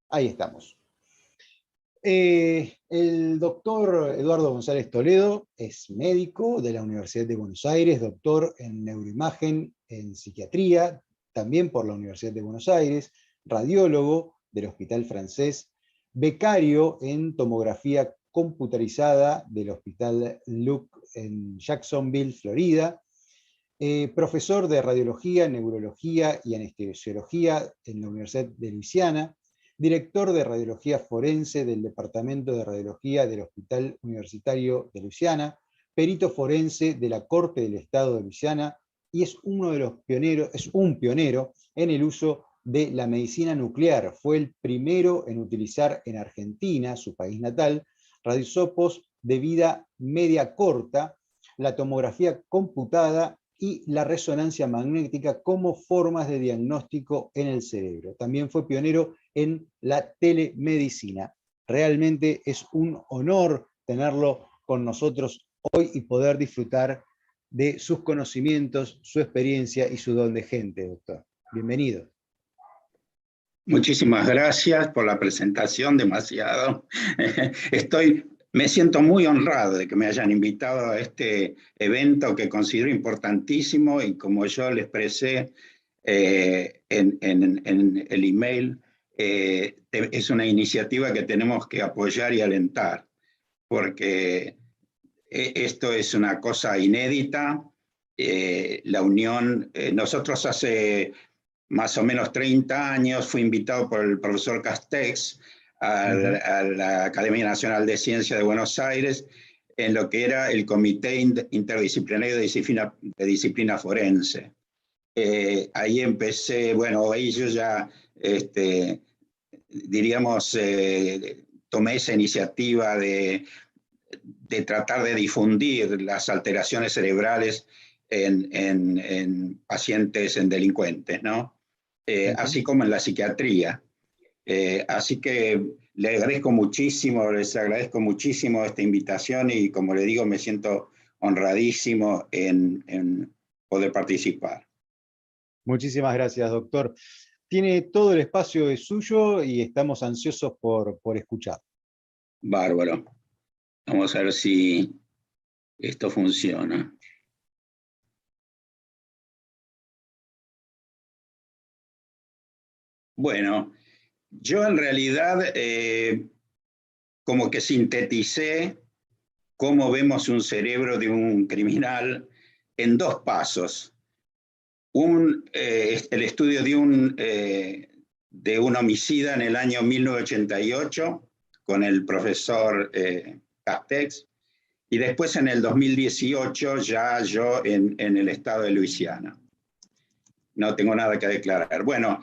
Ahí estamos. El doctor Eduardo González Toledo es médico de la Universidad de Buenos Aires, doctor en neuroimagen, en psiquiatría, también por la Universidad de Buenos Aires, radiólogo del Hospital Francés, becario en tomografía computarizada del Hospital Luke en Jacksonville, Florida, profesor de radiología, neurología y anestesiología en la Universidad de Luisiana, director de radiología forense del Departamento de Radiología del Hospital Universitario de Luisiana, perito forense de la Corte del Estado de Luisiana y es uno de los pioneros, es un pionero en el uso de la medicina nuclear. Fue el primero en utilizar en Argentina, su país natal, radioisótopos de vida media corta, la tomografía computada y la resonancia magnética como formas de diagnóstico en el cerebro. También fue pionero en la telemedicina. Realmente es un honor tenerlo con nosotros hoy y poder disfrutar de sus conocimientos, su experiencia y su don de gente, doctor. Bienvenido. Muchísimas gracias por la presentación, demasiado. Me siento muy honrado de que me hayan invitado a este evento que considero importantísimo y como yo le expresé en el email, es una iniciativa que tenemos que apoyar y alentar, porque esto es una cosa inédita. La unión, nosotros hace más o menos 30 años fui invitado por el profesor Castex a la Academia Nacional de Ciencias de Buenos Aires en lo que era el Comité Interdisciplinario de Disciplina Forense. Ahí empecé, bueno, ahí yo ya, diríamos, tomé esa iniciativa de tratar de difundir las alteraciones cerebrales en pacientes, en delincuentes, ¿no? Así como en la psiquiatría. Así que les agradezco muchísimo esta invitación y como le digo, me siento honradísimo en poder participar. Muchísimas gracias, doctor. Tiene todo el espacio es suyo y estamos ansiosos por escuchar. Bárbaro. Vamos a ver si esto funciona. Bueno, yo en realidad como que sinteticé cómo vemos un cerebro de un criminal en 2 pasos. El estudio de un homicida en el año 1988 con el profesor Castex, y después en el 2018 ya yo en el estado de Luisiana. No tengo nada que declarar. Bueno,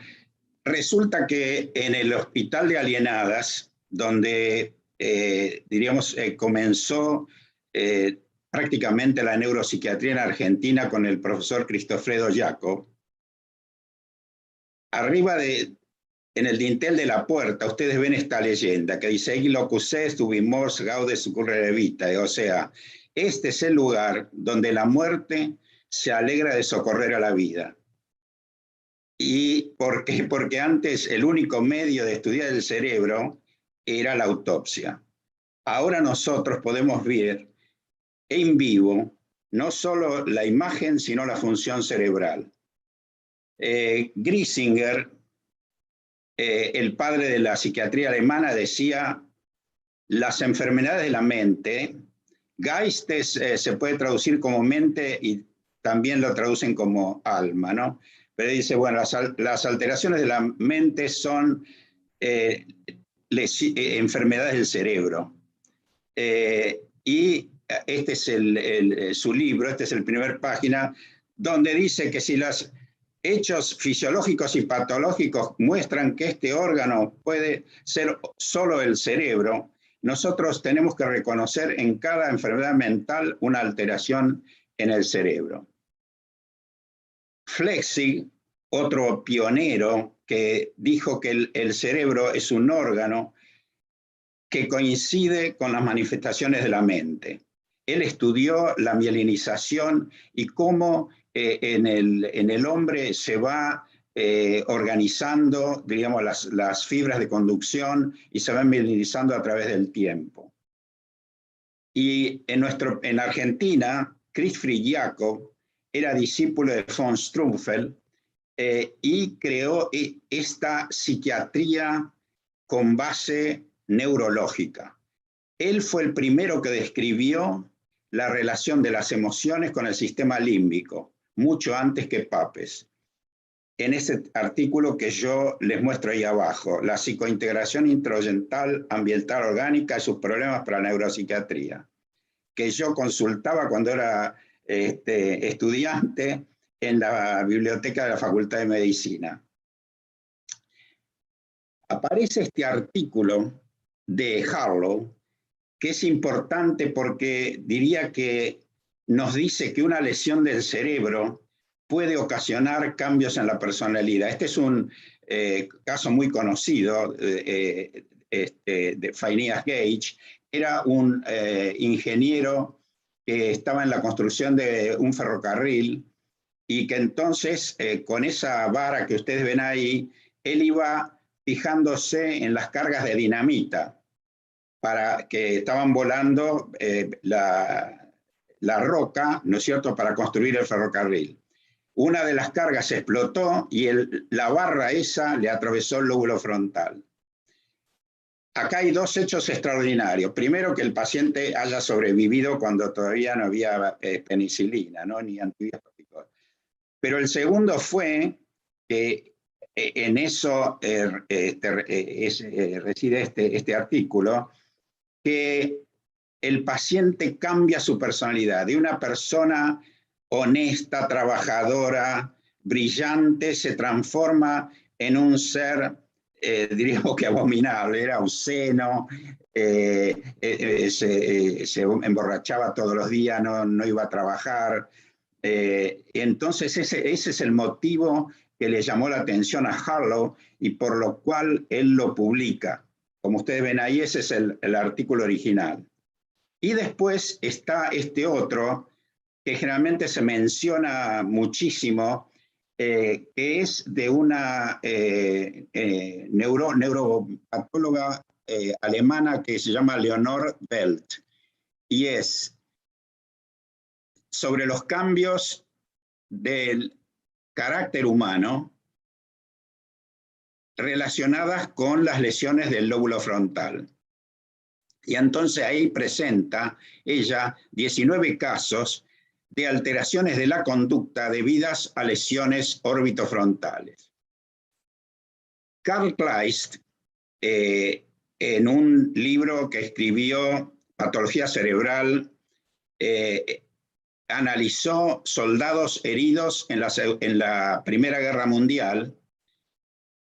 resulta que en el Hospital de Alienadas, donde diríamos comenzó prácticamente la neuropsiquiatría en Argentina con el profesor Cristofredo Jacob, arriba en el dintel de la puerta, ustedes ven esta leyenda que dice «Ig locus est ubi mors gaude succurrere vitae», o sea, este es el lugar donde la muerte se alegra de socorrer a la vida. ¿Y por qué? Porque antes el único medio de estudiar el cerebro era la autopsia. Ahora nosotros podemos ver en vivo no solo la imagen, sino la función cerebral. Griesinger, el padre de la psiquiatría alemana, decía: las enfermedades de la mente, Geistes se puede traducir como mente y también lo traducen como alma, ¿no? Pero dice, bueno, las alteraciones de la mente son enfermedades del cerebro. Y este es su libro, este es el primer página, donde dice que si los hechos fisiológicos y patológicos muestran que este órgano puede ser solo el cerebro, nosotros tenemos que reconocer en cada enfermedad mental una alteración en el cerebro. Flechsig, otro pionero que dijo que el cerebro es un órgano que coincide con las manifestaciones de la mente. Él estudió la mielinización y cómo en el hombre se va organizando, digamos, las fibras de conducción y se van mineralizando a través del tiempo. Y en Argentina, Christfried Jacob era discípulo de von Strumpfel y creó esta psiquiatría con base neurológica. Él fue el primero que describió la relación de las emociones con el sistema límbico, mucho antes que Papes. En ese artículo que yo les muestro ahí abajo, la psicointegración intraoyental ambiental orgánica y sus problemas para la neuropsiquiatría, que yo consultaba cuando era estudiante en la biblioteca de la Facultad de Medicina. Aparece este artículo de Harlow, que es importante porque diría que nos dice que una lesión del cerebro puede ocasionar cambios en la personalidad. Este es un caso muy conocido de Phineas Gage. Era un ingeniero que estaba en la construcción de un ferrocarril y que entonces con esa vara que ustedes ven ahí, él iba fijándose en las cargas de dinamita para que estaban volando la roca, ¿no es cierto?, para construir el ferrocarril. Una de las cargas explotó y la barra esa le atravesó el lóbulo frontal. Acá hay dos hechos extraordinarios. Primero, que el paciente haya sobrevivido cuando todavía no había penicilina, ¿no?, ni antibióticos. Pero el segundo fue que en eso reside este artículo, que el paciente cambia su personalidad. De una persona honesta, trabajadora, brillante, se transforma en un ser, diríamos que abominable, era obsceno, se emborrachaba todos los días, no iba a trabajar. Entonces ese es el motivo que le llamó la atención a Harlow y por lo cual él lo publica. Como ustedes ven ahí, ese es el artículo original. Y después está este otro, que generalmente se menciona muchísimo, que es de una neuropatóloga alemana que se llama Leonore Welt, y es sobre los cambios del carácter humano relacionadas con las lesiones del lóbulo frontal. Y entonces ahí presenta ella 19 casos de alteraciones de la conducta debidas a lesiones orbitofrontales. Karl Kleist, en un libro que escribió, Patología Cerebral, analizó soldados heridos en la Primera Guerra Mundial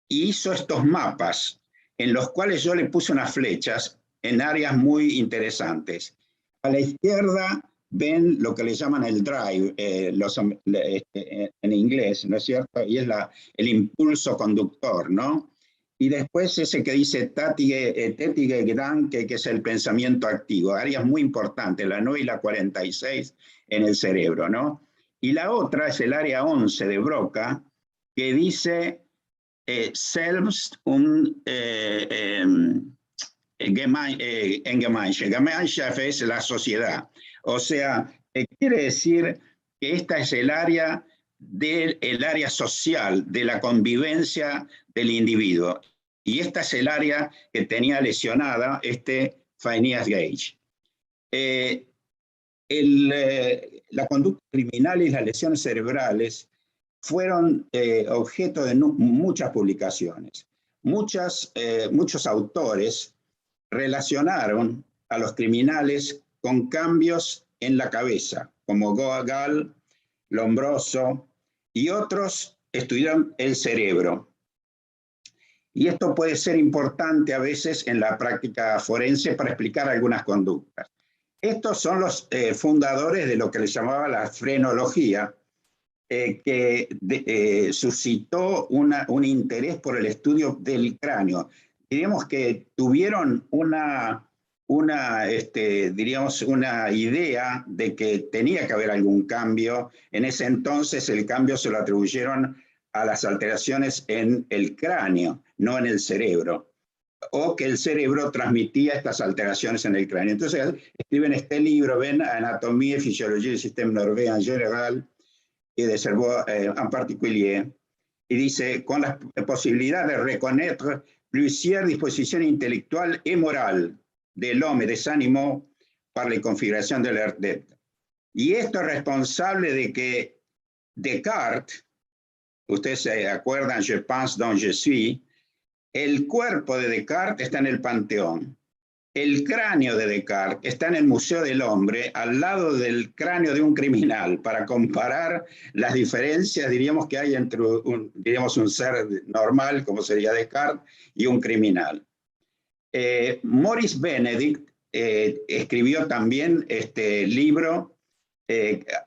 y hizo estos mapas en los cuales yo le puse unas flechas en áreas muy interesantes. A la izquierda ven lo que le llaman el drive, en inglés, ¿no es cierto? Y es el impulso conductor, ¿no? Y después ese que dice Tätige Gedanke, que es el pensamiento activo, áreas muy importantes, la 9 y la 46 en el cerebro, ¿no? Y la otra es el área 11 de Broca, que dice Selbst und Gemeinschaft es la sociedad. O sea, quiere decir que esta es el área social, de la convivencia del individuo. Y esta es el área que tenía lesionada Phineas Gage. La conducta criminal y las lesiones cerebrales fueron objeto de muchas publicaciones. Muchos autores relacionaron a los criminales con cambios en la cabeza, como Gall, Lombroso, y otros estudiaron el cerebro. Y esto puede ser importante a veces en la práctica forense para explicar algunas conductas. Estos son los fundadores de lo que les llamaba la frenología, que suscitó un interés por el estudio del cráneo. Diríamos que tuvieron diríamos una idea de que tenía que haber algún cambio. En ese entonces el cambio se lo atribuyeron a las alteraciones en el cráneo, no en el cerebro, o que el cerebro transmitía estas alteraciones en el cráneo. Entonces escriben este libro, ven, Anatomía y Fisiología del Sistema Nerveux en General, y de Cerveau en particulier, y dice, con la posibilidad de reconnaître plusieurs disposiciones intelectuales y moral del hombre, des animaux, para la configuración de leur tête. Y esto es responsable de que Descartes, ustedes se acuerdan, Je pense donc je suis, el cuerpo de Descartes está en el Panteón. El cráneo de Descartes está en el Museo del Hombre, al lado del cráneo de un criminal, para comparar las diferencias, diríamos, que hay entre un ser normal, como sería Descartes, y un criminal. Maurice Benedict escribió también este libro,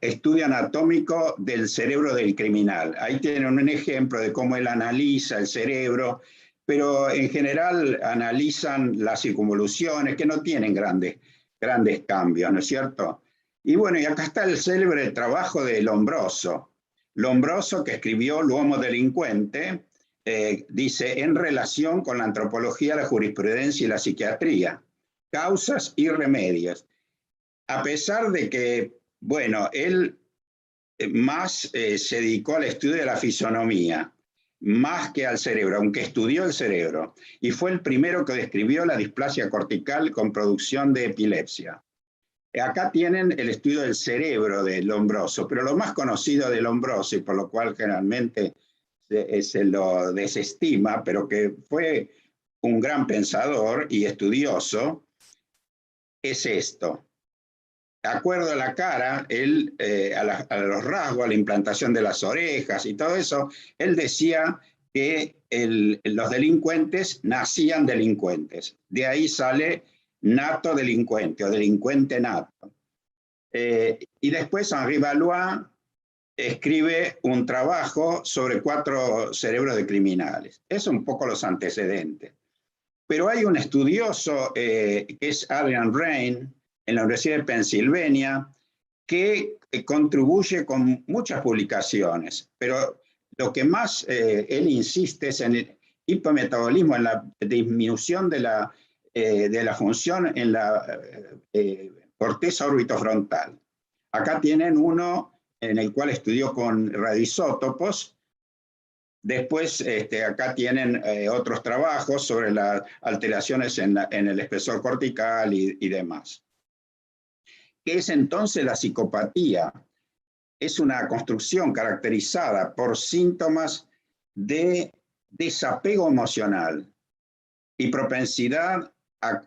Estudio anatómico del cerebro del criminal. Ahí tienen un ejemplo de cómo él analiza el cerebro, pero en general analizan las circunvoluciones que no tienen grandes cambios, ¿no es cierto? Y bueno, y acá está el célebre trabajo de Lombroso. Lombroso, que escribió L'uomo delincuente, dice, en relación con la antropología, la jurisprudencia y la psiquiatría, causas y remedios. A pesar de que, bueno, él más se dedicó al estudio de la fisonomía, más que al cerebro, aunque estudió el cerebro, y fue el primero que describió la displasia cortical con producción de epilepsia. Acá tienen el estudio del cerebro de Lombroso, pero lo más conocido de Lombroso, y por lo cual generalmente se lo desestima, pero que fue un gran pensador y estudioso, es esto. De acuerdo a la cara, él, a los rasgos, a la implantación de las orejas y todo eso, él decía que los delincuentes nacían delincuentes. De ahí sale nato delincuente o delincuente nato. Y después Henri Valois escribe un trabajo sobre 4 cerebros de criminales. Es un poco los antecedentes. Pero hay un estudioso que es Adrian Raine, en la Universidad de Pensilvania, que contribuye con muchas publicaciones, pero lo que más él insiste es en el hipometabolismo, en la disminución de la función en la corteza orbitofrontal. Acá tienen uno en el cual estudió con radioisótopos. Después, acá tienen otros trabajos sobre las alteraciones en el espesor cortical y demás. ¿Qué es entonces la psicopatía? Es una construcción caracterizada por síntomas de desapego emocional y propensidad a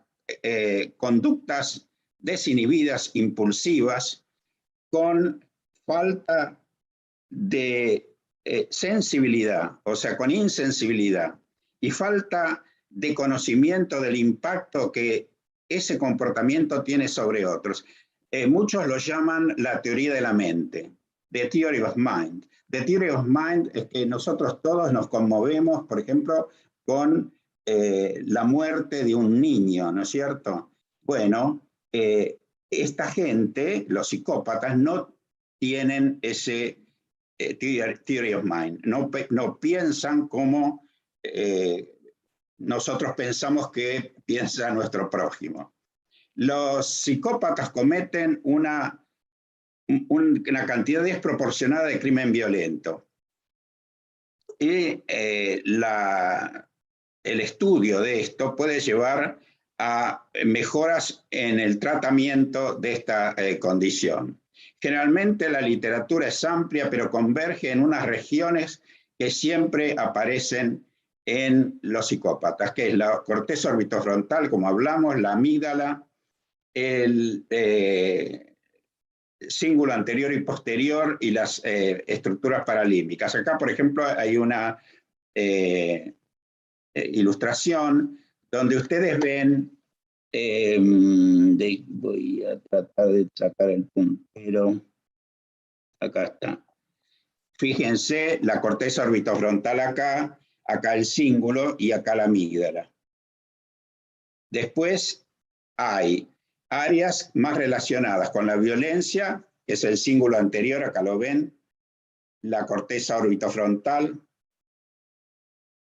conductas desinhibidas, impulsivas, con falta de sensibilidad, o sea, con insensibilidad, y falta de conocimiento del impacto que ese comportamiento tiene sobre otros. Muchos lo llaman la teoría de la mente, the theory of mind. The theory of mind es que nosotros todos nos conmovemos, por ejemplo, con la muerte de un niño, ¿no es cierto? Bueno, esta gente, los psicópatas, no tienen ese theory of mind, no piensan como nosotros pensamos que piensa nuestro prójimo. Los psicópatas cometen una cantidad desproporcionada de crimen violento. Y el estudio de esto puede llevar a mejoras en el tratamiento de esta condición. Generalmente la literatura es amplia, pero converge en unas regiones que siempre aparecen en los psicópatas, que es la corteza orbitofrontal, como hablamos, la amígdala, el cíngulo anterior y posterior y las estructuras paralímbicas. Acá, por ejemplo, hay una ilustración donde ustedes ven, voy a tratar de sacar el puntero, acá está. Fíjense la corteza orbitofrontal acá el cíngulo y acá la amígdala. Después hay áreas más relacionadas con la violencia, que es el cíngulo anterior, acá lo ven, la corteza orbitofrontal,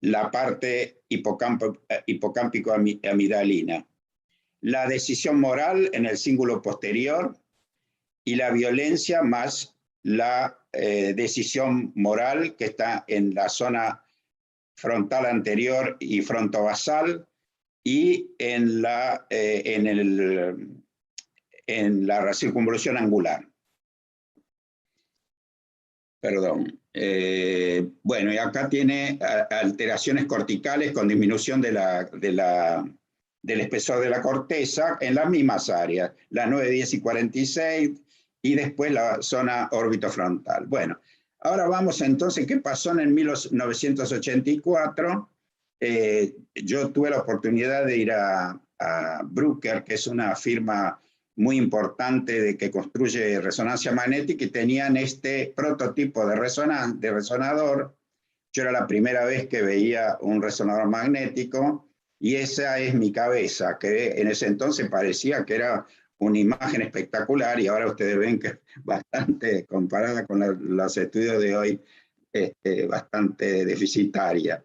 la parte hipocámpico-amidalina. La decisión moral en el cíngulo posterior y la violencia más la decisión moral que está en la zona frontal anterior y frontovasal y en la circunvolución angular. Perdón. Bueno, y acá tiene alteraciones corticales con disminución del espesor de la corteza en las mismas áreas, la 9, 10 y 46, y después la zona orbitofrontal. Bueno, ahora vamos entonces, ¿qué pasó en 1984? Yo tuve la oportunidad de ir a Bruker, que es una firma muy importante que construye resonancia magnética, y tenían este prototipo de resonador. Yo era la primera vez que veía un resonador magnético, y esa es mi cabeza, que en ese entonces parecía que era una imagen espectacular, y ahora ustedes ven que es bastante, comparada con los estudios de hoy, bastante deficitaria.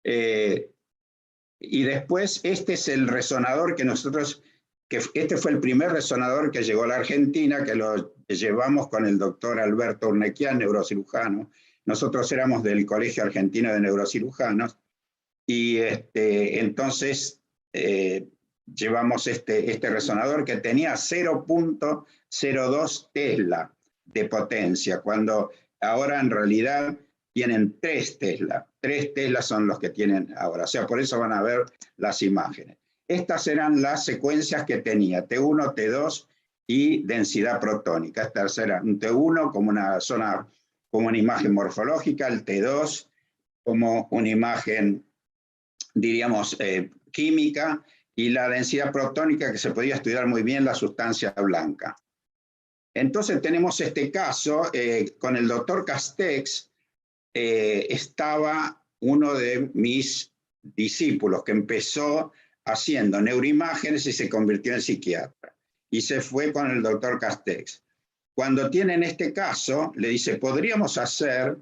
Y después, este es el resonador que nosotros, este fue el primer resonador que llegó a la Argentina, que lo llevamos con el doctor Alberto Urnequian, neurocirujano. Nosotros éramos del Colegio Argentino de Neurocirujanos, y entonces llevamos este resonador que tenía 0.02 Tesla de potencia, cuando ahora en realidad tienen 3 Tesla. 3 Tesla son los que tienen ahora, o sea, por eso van a ver las imágenes. Estas eran las secuencias que tenía, T1, T2 y densidad protónica. Esta era un T1 como una zona, como una imagen morfológica, el T2 como una imagen, diríamos, química, y la densidad protónica, que se podía estudiar muy bien la sustancia blanca. Entonces tenemos este caso, con el doctor Castex, estaba uno de mis discípulos que empezó haciendo neuroimágenes y se convirtió en psiquiatra. Y se fue con el doctor Castex. Cuando tienen este caso, le dice, podríamos hacer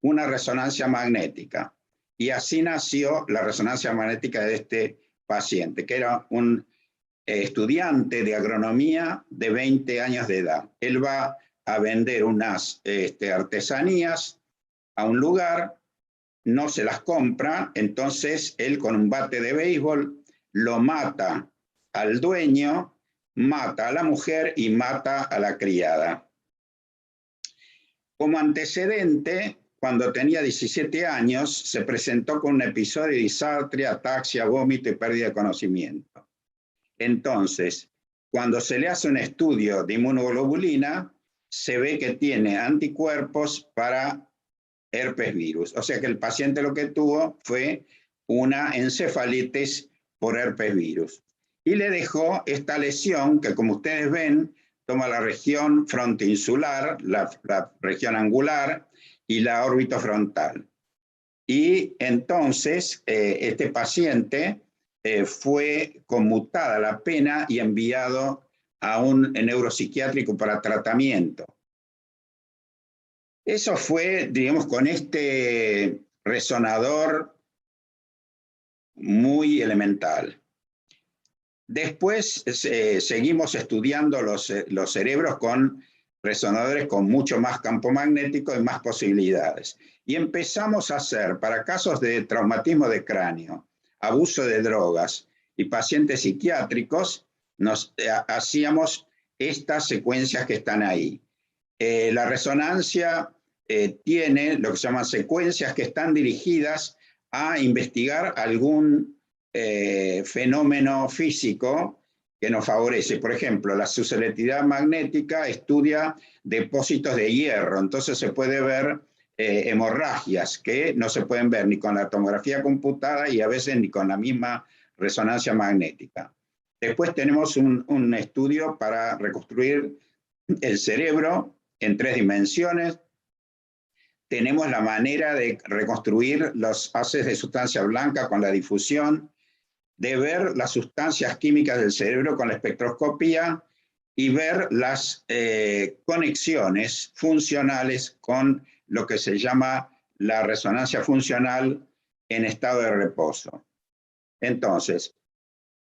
una resonancia magnética. Y así nació la resonancia magnética de este paciente, que era un estudiante de agronomía de 20 años de edad. Él va a vender unas artesanías a un lugar, no se las compra, entonces él con un bate de béisbol lo mata al dueño, mata a la mujer y mata a la criada. Como antecedente, cuando tenía 17 años, se presentó con un episodio de disartria, ataxia, vómito y pérdida de conocimiento. Entonces, cuando se le hace un estudio de inmunoglobulina, se ve que tiene anticuerpos para herpes virus. O sea que el paciente lo que tuvo fue una encefalitis por herpes virus. Y le dejó esta lesión que, como ustedes ven, toma la región frontoinsular, la región angular y la orbitofrontal. Y entonces este paciente fue conmutada la pena y enviado a un neuropsiquiátrico para tratamiento. Eso fue, digamos, con este resonador muy elemental. Después seguimos estudiando los cerebros con resonadores con mucho más campo magnético y más posibilidades. Y empezamos a hacer, para casos de traumatismo de cráneo, abuso de drogas y pacientes psiquiátricos, hacíamos estas secuencias que están ahí. La resonancia tiene lo que se llaman secuencias que están dirigidas a investigar algún fenómeno físico que nos favorece. Por ejemplo, la selectividad magnética estudia depósitos de hierro, entonces se puede ver hemorragias que no se pueden ver ni con la tomografía computada y a veces ni con la misma resonancia magnética. Después tenemos un estudio para reconstruir el cerebro en 3 dimensiones. Tenemos la manera de reconstruir los haces de sustancia blanca con la difusión, de ver las sustancias químicas del cerebro con la espectroscopía y ver las conexiones funcionales con lo que se llama la resonancia funcional en estado de reposo. Entonces,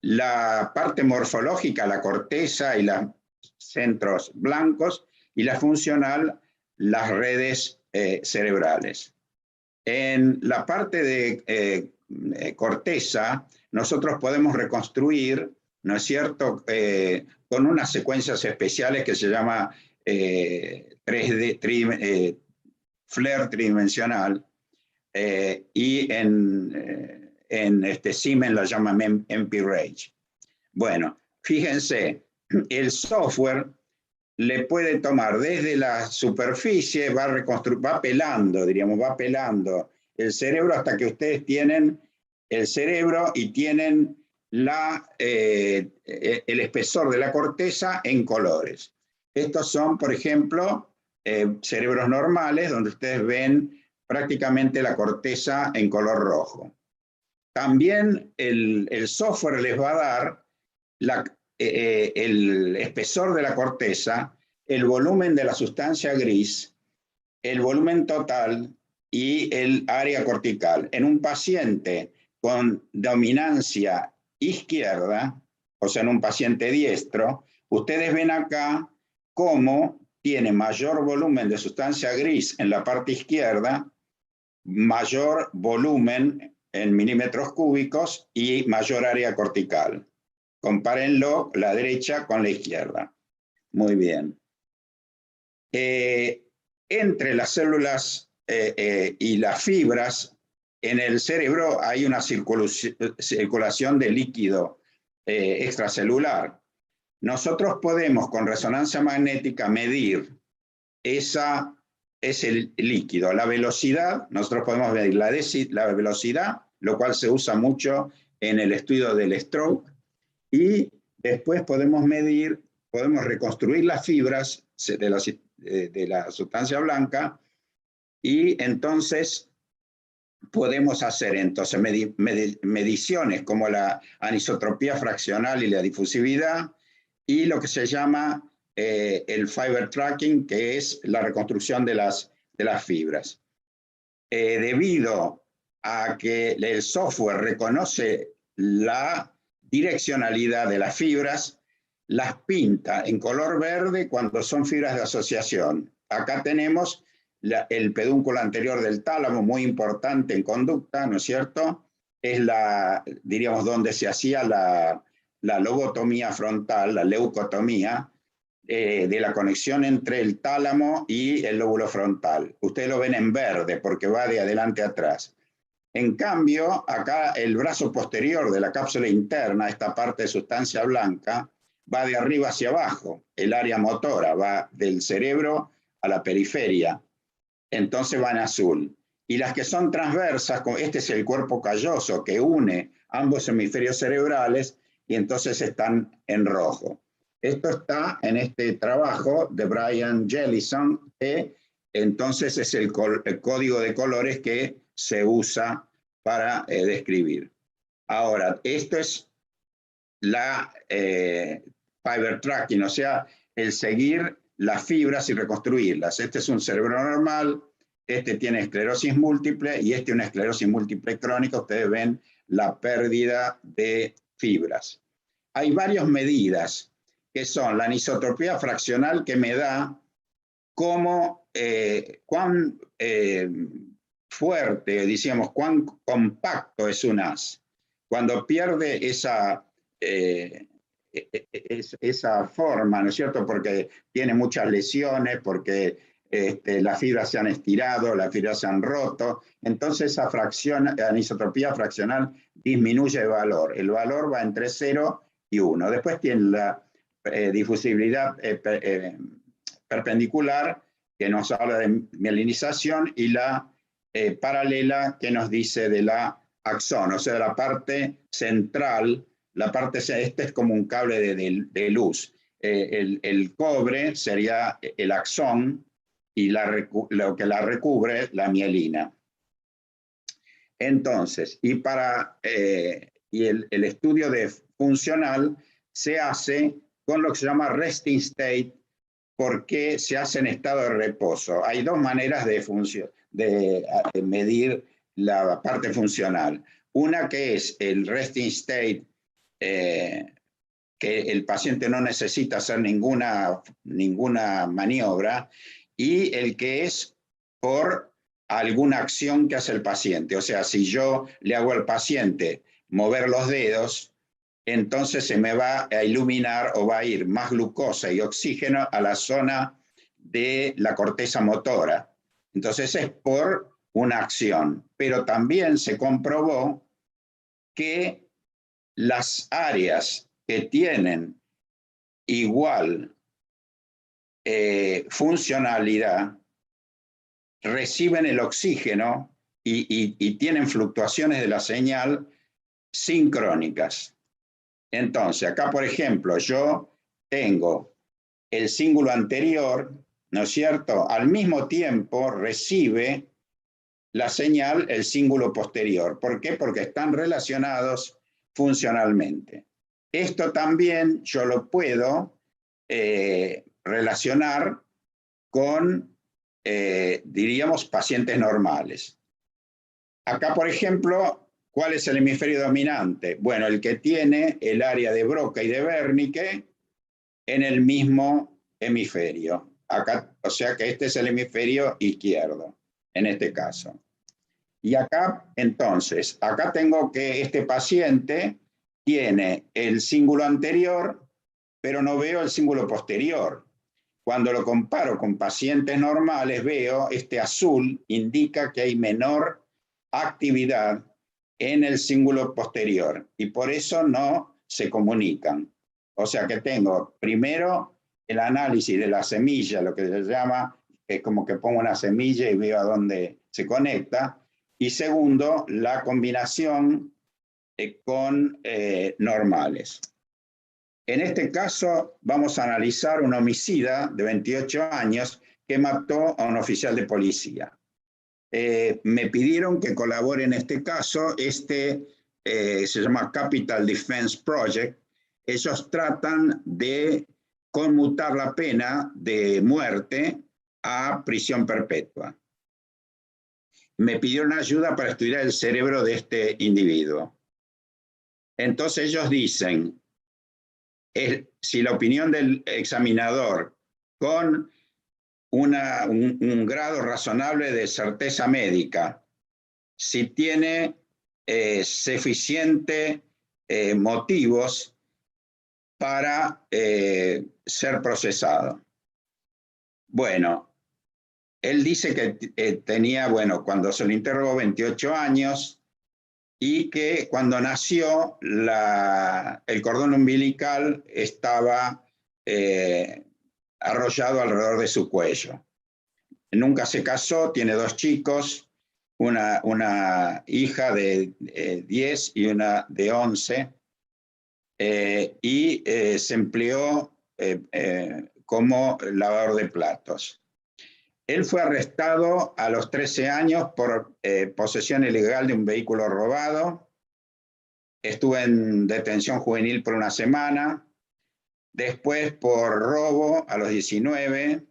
la parte morfológica, la corteza y los centros blancos, y la funcional, las redes cerebrales. En la parte de corteza, nosotros podemos reconstruir, ¿no es cierto?, con unas secuencias especiales que se llama 3D, FLAIR tridimensional, y en Siemens la llama MP-RAGE. Bueno, fíjense, el software le puede tomar desde la superficie, va pelando, diríamos, va pelando el cerebro hasta que ustedes tienen el cerebro y tienen el espesor de la corteza en colores. Estos son, por ejemplo, cerebros normales, donde ustedes ven prácticamente la corteza en color rojo. También el software les va a dar el espesor de la corteza, el volumen de la sustancia gris, el volumen total y el área cortical. En un paciente con dominancia izquierda, o sea, en un paciente diestro, ustedes ven acá cómo tiene mayor volumen de sustancia gris en la parte izquierda, mayor volumen en milímetros cúbicos y mayor área cortical. Compárenlo la derecha con la izquierda. Muy bien. Entre las células y las fibras, en el cerebro hay una circulación de líquido extracelular. Nosotros podemos con resonancia magnética medir ese líquido, la velocidad. Nosotros podemos medir la velocidad, lo cual se usa mucho en el estudio del stroke. Y después podemos reconstruir las fibras de la sustancia blanca, y entonces podemos hacer mediciones como la anisotropía fraccional y la difusividad, y lo que se llama el fiber tracking, que es la reconstrucción de las fibras. Debido a que el software reconoce la direccionalidad de las fibras, las pinta en color verde cuando son fibras de asociación. Acá tenemos el pedúnculo anterior del tálamo, muy importante en conducta, ¿no es cierto? Es diríamos, donde se hacía la lobotomía frontal, la leucotomía, de la conexión entre el tálamo y el lóbulo frontal. Ustedes lo ven en verde porque va de adelante a atrás. En cambio, acá el brazo posterior de la cápsula interna, esta parte de sustancia blanca, va de arriba hacia abajo. El área motora va del cerebro a la periferia. Entonces va en azul. Y las que son transversas, este es el cuerpo calloso que une ambos hemisferios cerebrales, y entonces están en rojo. Esto está en este trabajo de Brian Jellison, que entonces es el código de colores que se usa para describir. Ahora, esto es la fiber tracking, o sea, el seguir las fibras y reconstruirlas. Este es un cerebro normal, este tiene esclerosis múltiple y este una esclerosis múltiple crónica. Ustedes ven la pérdida de fibras. Hay varias medidas que son la anisotropía fraccional, que me da cómo, cuán fuerte, decíamos, cuán compacto es un haz. Cuando pierde esa forma, ¿no es cierto? Porque tiene muchas lesiones, porque las fibras se han estirado, las fibras se han roto, entonces esa anisotropía fraccional disminuye el valor. El valor va entre 0 y 1. Después tiene la difusibilidad perpendicular, que nos habla de mielinización, y la paralela, que nos dice de la axón, o sea, de la parte central. Este es como un cable de luz. El cobre sería el axón, y lo que la recubre, la mielina. Entonces, y el estudio funcional se hace con lo que se llama resting state, porque se hace en estado de reposo. Hay dos maneras de medir la parte funcional. Una que es el resting state, que el paciente no necesita hacer ninguna maniobra, y el que es por alguna acción que hace el paciente. O sea, si yo le hago al paciente mover los dedos, entonces se me va a iluminar o va a ir más glucosa y oxígeno a la zona de la corteza motora. Entonces es por una acción. Pero también se comprobó que las áreas que tienen igual funcionalidad reciben el oxígeno y tienen fluctuaciones de la señal sincrónicas. Entonces, acá, por ejemplo, yo tengo el cíngulo anterior, ¿no es cierto? Al mismo tiempo recibe la señal el cíngulo posterior. ¿Por qué? Porque están relacionados funcionalmente. Esto también yo lo puedo relacionar con, diríamos, pacientes normales. Acá, por ejemplo, ¿cuál es el hemisferio dominante? Bueno, el que tiene el área de Broca y de Wernicke en el mismo hemisferio. Acá, o sea que este es el hemisferio izquierdo, en este caso. Y acá, entonces, acá tengo que este paciente tiene el cíngulo anterior, pero no veo el cíngulo posterior. Cuando lo comparo con pacientes normales, veo este azul, indica que hay menor actividad en el cíngulo posterior y por eso no se comunican. O sea que tengo primero el análisis de la semilla, lo que se llama, es como que pongo una semilla y veo a dónde se conecta, y segundo, la combinación con normales. En este caso vamos a analizar un homicida de 28 años que mató a un oficial de policía. Me pidieron que colabore en este caso, se llama Capital Defense Project. Ellos tratan de conmutar la pena de muerte a prisión perpetua. Me pidieron ayuda para estudiar el cerebro de este individuo. Entonces ellos dicen, si la opinión del examinador con un grado razonable de certeza médica, si tiene suficiente motivos para ser procesado. Bueno, él dice que tenía, bueno, cuando se lo interrogó, 28 años, y que cuando nació el cordón umbilical estaba arrollado alrededor de su cuello. Nunca se casó, tiene 2 chicos, una hija de 10 y una de 11, y se empleó como lavador de platos. Él fue arrestado a los 13 años por posesión ilegal de un vehículo robado. Estuvo en detención juvenil por 1 semana. Después por robo a los 19.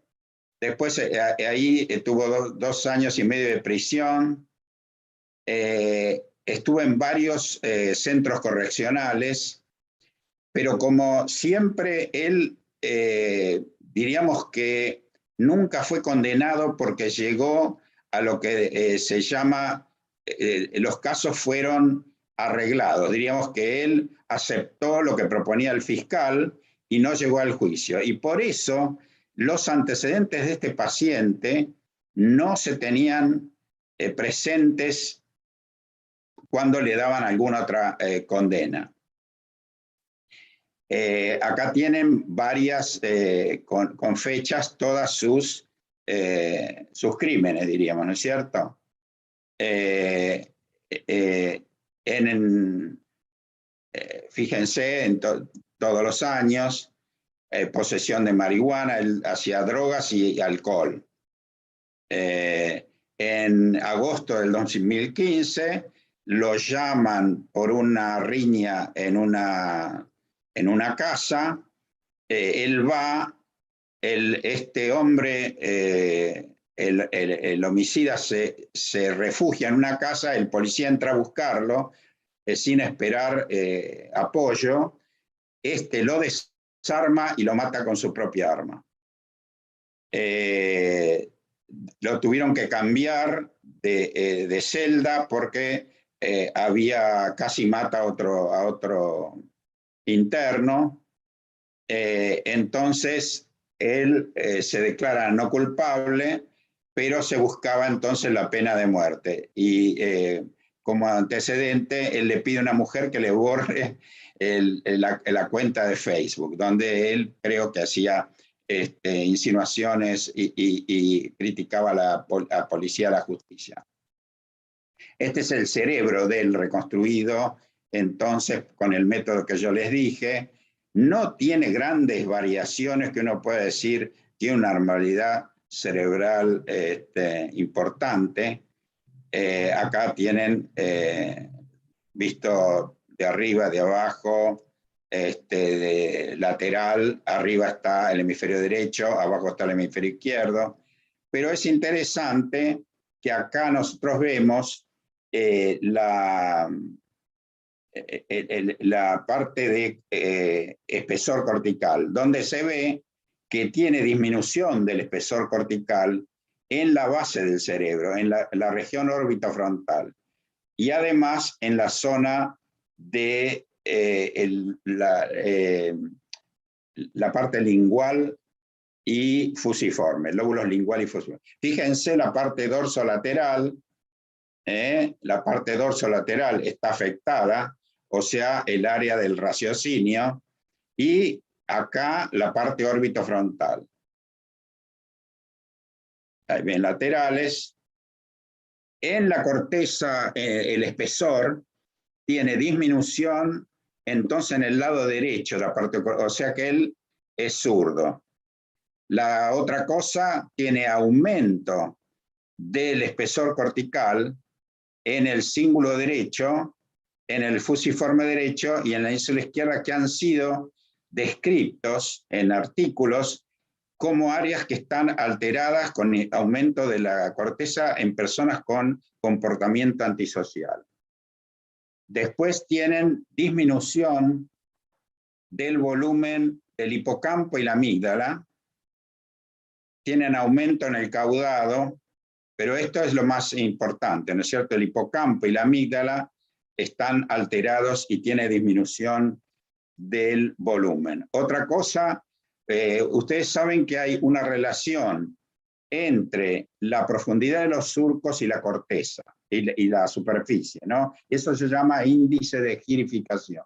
Después ahí tuvo 2 años y medio de prisión. Estuvo en varios centros correccionales. Pero como siempre él, diríamos que nunca fue condenado porque llegó a lo que se llama, los casos fueron arreglados. Diríamos que él aceptó lo que proponía el fiscal y no llegó al juicio. Y por eso los antecedentes de este paciente no se tenían presentes cuando le daban alguna otra condena. Acá tienen varias, con fechas, todas sus crímenes, diríamos, ¿no es cierto? Fíjense, en todos los años, posesión de marihuana, él hacía drogas y alcohol. En agosto del 2015 lo llaman por una riña en una casa. Él va, este hombre el homicida se refugia en una casa, el policía entra a buscarlo sin esperar apoyo, lo desarma y lo mata con su propia arma. Lo tuvieron que cambiar de celda porque casi mata a otro interno. Entonces él se declara no culpable, pero se buscaba entonces la pena de muerte. Y como antecedente, él le pide a una mujer que le borre la cuenta de Facebook, donde él creo que hacía insinuaciones y criticaba a la policía, a la justicia. Este es el cerebro del reconstruido, entonces, con el método que yo les dije. No tiene grandes variaciones que uno pueda decir, tiene una normalidad cerebral importante. Acá tienen, visto de arriba, de abajo, de lateral, arriba está el hemisferio derecho, abajo está el hemisferio izquierdo, pero es interesante que acá nosotros vemos la parte de espesor cortical, donde se ve que tiene disminución del espesor cortical en la base del cerebro, en la región orbitofrontal, y además en la zona de la parte lingual y fusiforme, lóbulos lingual y fusiforme. Fíjense la parte dorsolateral, la parte dorsolateral está afectada, o sea, el área del raciocinio, y acá la parte orbitofrontal. Ahí ven laterales. En la corteza, el espesor tiene disminución, entonces en el lado derecho, o sea que él es zurdo. La otra cosa tiene aumento del espesor cortical en el cíngulo derecho, en el fusiforme derecho y en la ínsula izquierda, que han sido descritos en artículos como áreas que están alteradas con aumento de la corteza en personas con comportamiento antisocial. Después tienen disminución del volumen del hipocampo y la amígdala, tienen aumento en el caudado, pero esto es lo más importante, ¿no es cierto? El hipocampo y la amígdala están alterados y tiene disminución del volumen. Otra cosa, ustedes saben que hay una relación entre la profundidad de los surcos y la corteza y la superficie, ¿no? Eso se llama índice de girificación.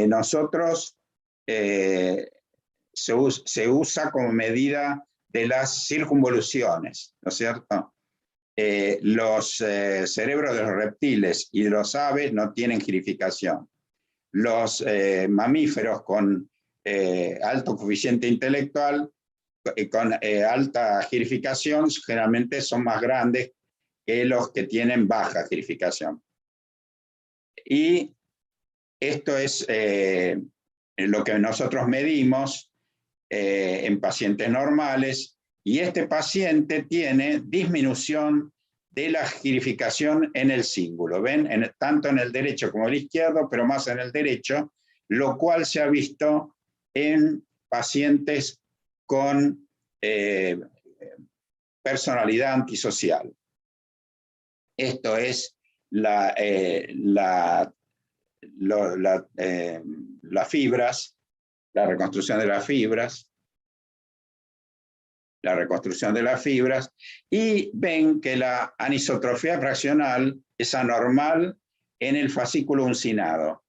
Nosotros se usa como medida de las circunvoluciones, ¿no es cierto? Los cerebros de los reptiles y de los aves no tienen girificación. Los mamíferos con alto coeficiente intelectual, con alta girificación, generalmente son más grandes que los que tienen baja girificación. Y esto es lo que nosotros medimos en pacientes normales, y este paciente tiene disminución de la girificación en el cíngulo, ¿ven? Tanto en el derecho como el izquierdo, pero más en el derecho, lo cual se ha visto en pacientes con personalidad antisocial. Esto es las fibras, la reconstrucción de las fibras, y ven que la anisotrofia fraccional es anormal en el fascículo uncinado.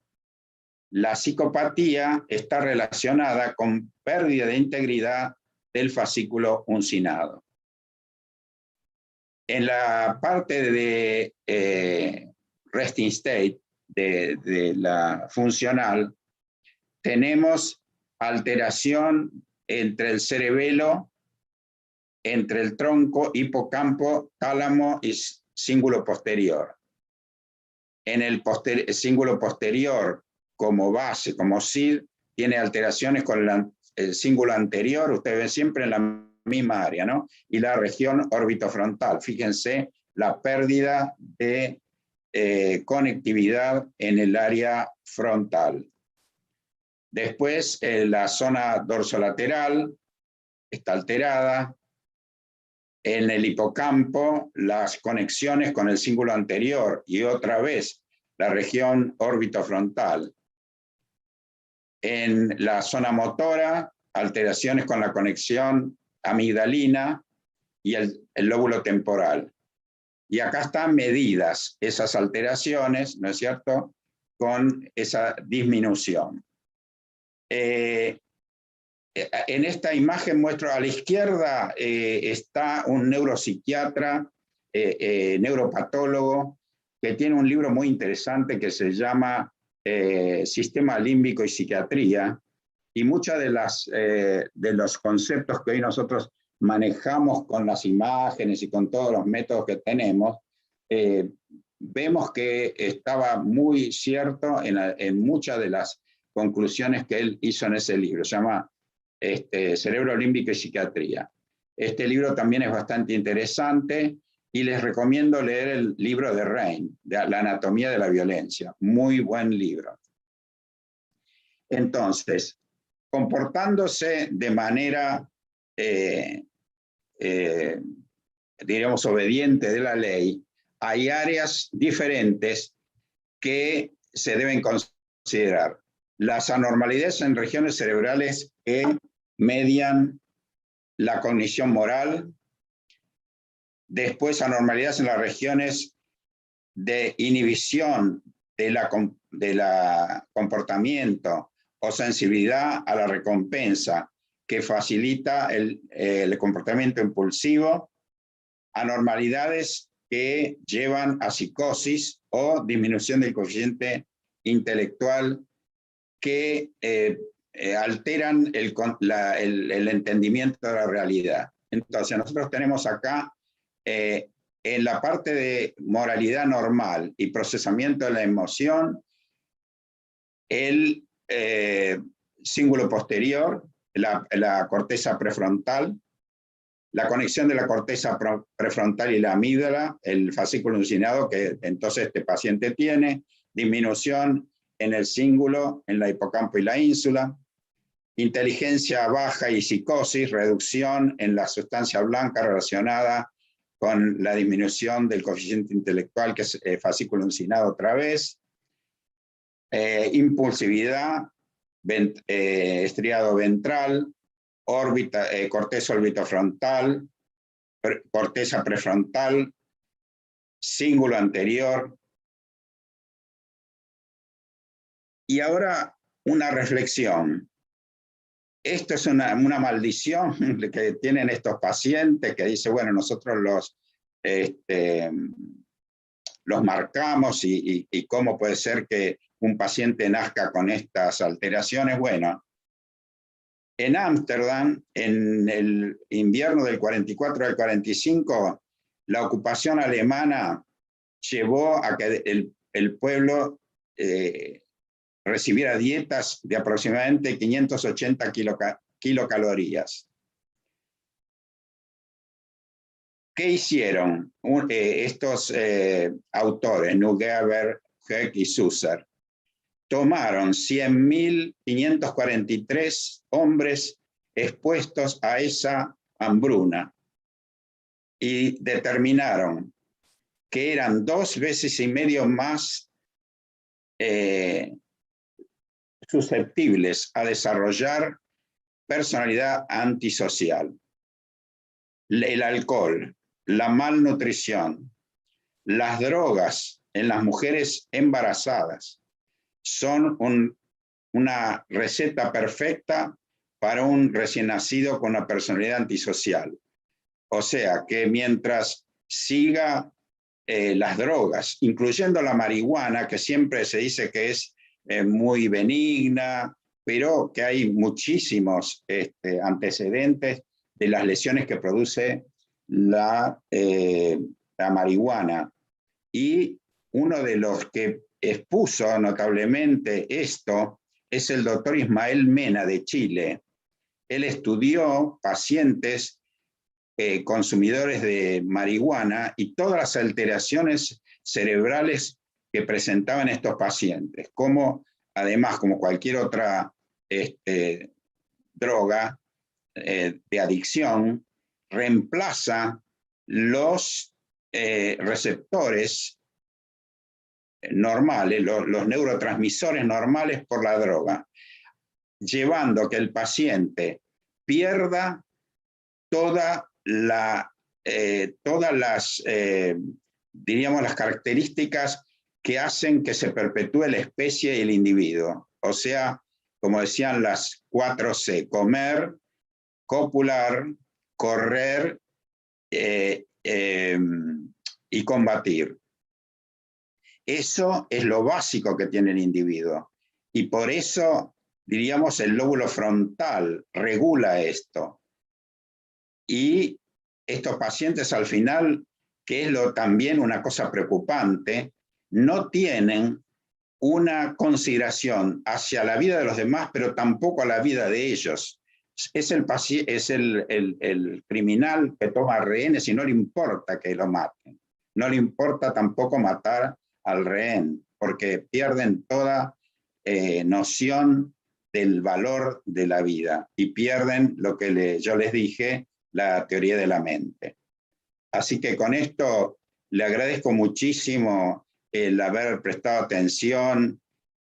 La psicopatía está relacionada con pérdida de integridad del fascículo uncinado. En la parte de resting state, de la funcional, tenemos alteración entre el cerebelo, entre el tronco, hipocampo, tálamo y cíngulo posterior. En el cíngulo posterior, como base, como CID, tiene alteraciones con el cíngulo anterior. Ustedes ven siempre en la misma área, ¿no? Y la región orbitofrontal. Fíjense la pérdida de conectividad en el área frontal. Después, la zona dorsolateral está alterada. En el hipocampo, las conexiones con el cíngulo anterior y otra vez la región orbitofrontal. En la zona motora, alteraciones con la conexión amigdalina y el lóbulo temporal. Y acá están medidas esas alteraciones, ¿no es cierto?, con esa disminución. En esta imagen muestro a la izquierda está un neuropsiquiatra, neuropatólogo, que tiene un libro muy interesante que se llama Sistema Límbico y Psiquiatría, y muchas de los conceptos que hoy nosotros manejamos con las imágenes y con todos los métodos que tenemos, vemos que estaba muy cierto en muchas de las conclusiones que él hizo en ese libro. Se llama Cerebro Límbico y Psiquiatría. Este libro también es bastante interesante y les recomiendo leer el libro de Rein, de La Anatomía de la Violencia. Muy buen libro. Entonces, comportándose de manera, diríamos, obediente de la ley, hay áreas diferentes que se deben considerar. Las anormalidades en regiones cerebrales que median la cognición moral, después anormalidades en las regiones de inhibición de la comportamiento o sensibilidad a la recompensa que facilita el comportamiento impulsivo, anormalidades que llevan a psicosis o disminución del coeficiente intelectual que alteran el entendimiento de la realidad. Entonces, nosotros tenemos acá, en la parte de moralidad normal y procesamiento de la emoción, el cíngulo posterior, la corteza prefrontal, la conexión de la corteza prefrontal y la amígdala, el fascículo alucinado que entonces este paciente tiene, disminución en el cíngulo, en la hipocampo y la ínsula, inteligencia baja y psicosis, reducción en la sustancia blanca relacionada con la disminución del coeficiente intelectual, que es fascículo alucinado otra vez, impulsividad, estriado ventral, corteza orbitofrontal, corteza prefrontal, cíngulo anterior. Y ahora una reflexión. Esto es una maldición que tienen estos pacientes que dice, bueno, nosotros los marcamos y cómo puede ser que un paciente nazca con estas alteraciones. Bueno, en Ámsterdam, en el invierno del 44 al 45, la ocupación alemana llevó a que el pueblo recibiera dietas de aproximadamente 580 kilocalorías. ¿Qué hicieron estos autores, Neugebauer, Höck y Susser? Tomaron 100.543 hombres expuestos a esa hambruna y determinaron que eran 2,5 veces más susceptibles a desarrollar personalidad antisocial. El alcohol, la malnutrición, las drogas en las mujeres embarazadas son una receta perfecta para un recién nacido con una personalidad antisocial. O sea que mientras siga las drogas, incluyendo la marihuana, que siempre se dice que es muy benigna, pero que hay muchísimos antecedentes de las lesiones que produce la marihuana. Y uno de los que expuso notablemente esto es el doctor Ismael Mena de Chile. Él estudió pacientes consumidores de marihuana y todas las alteraciones cerebrales que presentaban estos pacientes, como además, como cualquier otra droga de adicción, reemplaza los receptores normales, los neurotransmisores normales por la droga, llevando que el paciente pierda todas las, diríamos, las características que hacen que se perpetúe la especie y el individuo. O sea, como decían las 4C, comer, copular, correr y combatir. Eso es lo básico que tiene el individuo. Y por eso, diríamos, el lóbulo frontal regula esto. Y estos pacientes al final, que es también una cosa preocupante, no tienen una consideración hacia la vida de los demás, pero tampoco a la vida de ellos. Es el criminal que toma rehenes y no le importa que lo maten. No le importa tampoco matar al rehén, porque pierden toda noción del valor de la vida y pierden lo que yo les dije, la teoría de la mente. Así que con esto le agradezco muchísimo el haber prestado atención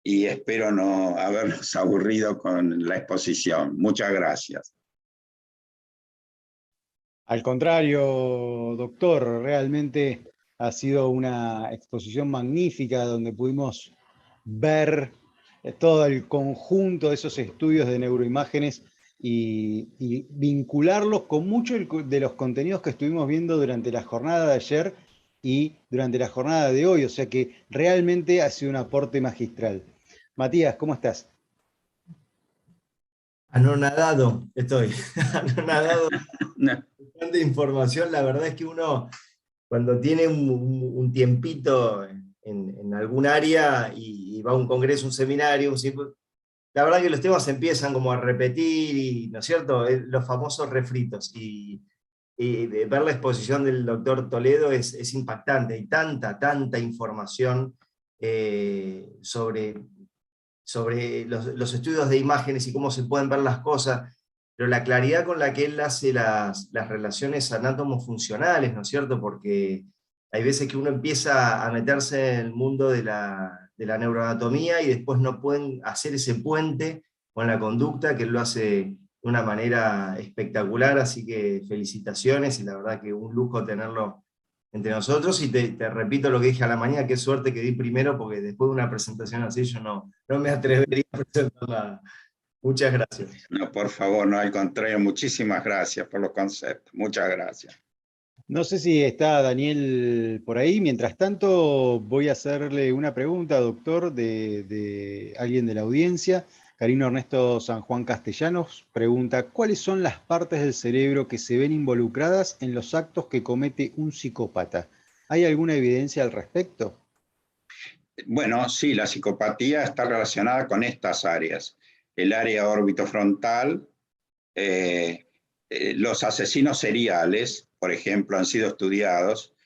y espero no habernos aburrido con la exposición. Muchas gracias. Al contrario, doctor, realmente ha sido una exposición magnífica donde pudimos ver todo el conjunto de esos estudios de neuroimágenes y vincularlos con muchos de los contenidos que estuvimos viendo durante la jornada de ayer y durante la jornada de hoy. O sea que realmente ha sido un aporte magistral. Matías, ¿cómo estás? Anonadado estoy, anonadado No. de información. La verdad es que uno, cuando tiene un tiempito en algún área y va a un congreso, un seminario, la verdad que los temas empiezan como a repetir, y, ¿no es cierto? Los famosos refritos. Y ver la exposición del doctor Toledo es impactante. Hay tanta información sobre los estudios de imágenes y cómo se pueden ver las cosas, pero la claridad con la que él hace las relaciones anátomo-funcionales, ¿no es cierto? Porque hay veces que uno empieza a meterse en el mundo de la neuroanatomía y después no pueden hacer ese puente con la conducta, que él lo hace de una manera espectacular, así que felicitaciones, y la verdad que un lujo tenerlo entre nosotros. Y te repito lo que dije a la mañana, qué suerte que di primero, porque después de una presentación así yo no me atrevería a presentar nada. Muchas gracias. No, por favor, no, al contrario, muchísimas gracias por los conceptos. Muchas gracias. No sé si está Daniel por ahí. Mientras tanto, voy a hacerle una pregunta, doctor, de alguien de la audiencia. Carino Ernesto San Juan Castellanos pregunta: ¿cuáles son las partes del cerebro que se ven involucradas en los actos que comete un psicópata? ¿Hay alguna evidencia al respecto? Bueno, sí, la psicopatía está relacionada con estas áreas. El área orbitofrontal, los asesinos seriales, por ejemplo, han sido estudiados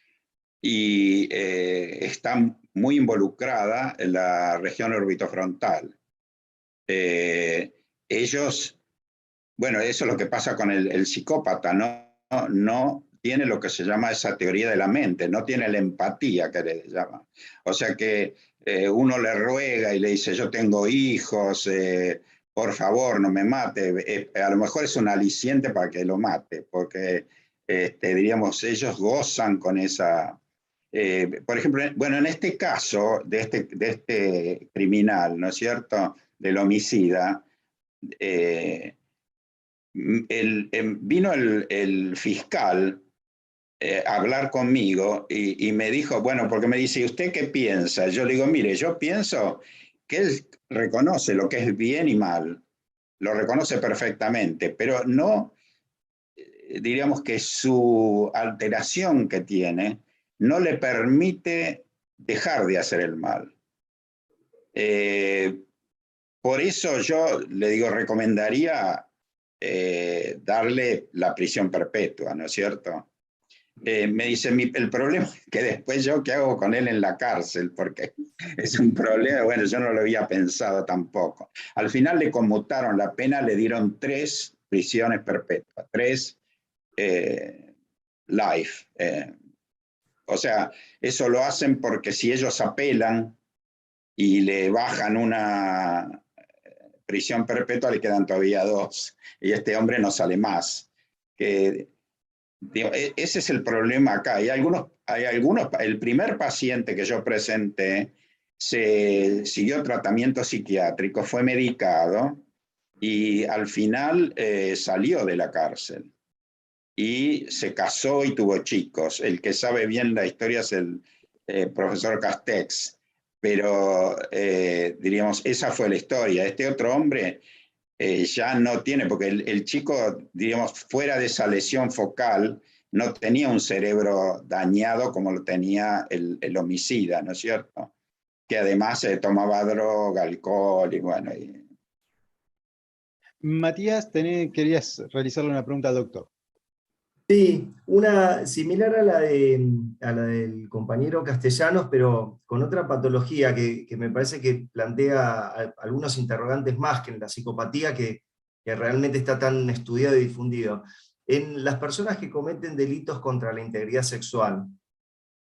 y están muy involucrada en la región orbitofrontal. Ellos, bueno, eso es lo que pasa con el psicópata, no tiene lo que se llama esa teoría de la mente, no tiene la empatía que le llaman. O sea que uno le ruega y le dice: yo tengo hijos, por favor no me mate. A lo mejor es un aliciente para que lo mate, porque diríamos, ellos gozan con esa... por ejemplo, bueno, en este caso de este criminal, ¿no es cierto?, del homicida, vino el fiscal a hablar conmigo y me dijo, bueno, porque me dice: ¿y usted qué piensa? Yo le digo: mire, yo pienso que él reconoce lo que es bien y mal, lo reconoce perfectamente, pero no, diríamos que su alteración que tiene no le permite dejar de hacer el mal. Por eso yo le digo, recomendaría darle la prisión perpetua, ¿no es cierto? Me dice, el problema es que después yo qué hago con él en la cárcel, porque es un problema, bueno, yo no lo había pensado tampoco. Al final le conmutaron la pena, le dieron 3 prisiones perpetuas, 3 life. O sea, eso lo hacen porque si ellos apelan y le bajan una prisión perpetua, le quedan todavía 2, y este hombre no sale más. Digo, ese es el problema acá. Hay algunos, el primer paciente que yo presenté se siguió tratamiento psiquiátrico, fue medicado y al final salió de la cárcel y se casó y tuvo chicos. El que sabe bien la historia es el profesor Castex, pero diríamos, esa fue la historia. Este otro hombre ya no tiene, porque el chico, digamos, fuera de esa lesión focal, no tenía un cerebro dañado como lo tenía el homicida, ¿no es cierto? Que además tomaba droga, alcohol y bueno. Matías, querías realizarle una pregunta al doctor. Sí, una similar a a la del compañero Castellanos, pero con otra patología que me parece que plantea algunos interrogantes más que en la psicopatía, que realmente está tan estudiado y difundido. En las personas que cometen delitos contra la integridad sexual,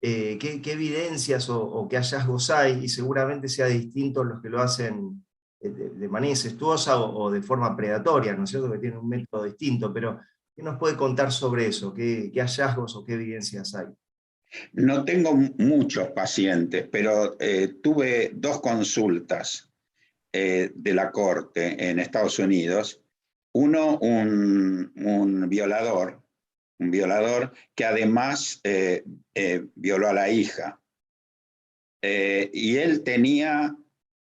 ¿qué evidencias o qué hallazgos hay? Y seguramente sea distinto los que lo hacen de manera incestuosa o de forma predatoria, ¿no es cierto? Que tienen un método distinto, pero ¿qué nos puede contar sobre eso? ¿Qué hallazgos o qué evidencias hay? No tengo muchos pacientes, pero tuve 2 consultas de la corte en Estados Unidos. Uno, un violador que además violó a la hija. Y él tenía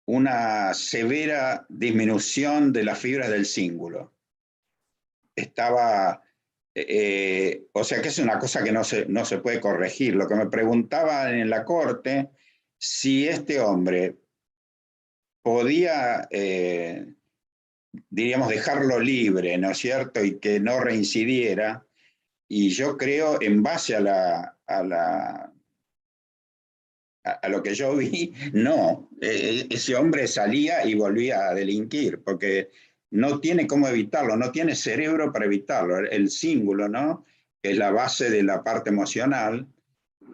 una severa disminución de las fibras del cíngulo. Estaba, o sea que es una cosa que no se puede corregir. Lo que me preguntaban en la corte, si este hombre podía, diríamos, dejarlo libre, ¿no es cierto? Y que no reincidiera. Y yo creo, en base a lo que yo vi, no. Ese hombre salía y volvía a delinquir, porque no tiene cómo evitarlo, no tiene cerebro para evitarlo. El cíngulo, ¿no? Que es la base de la parte emocional,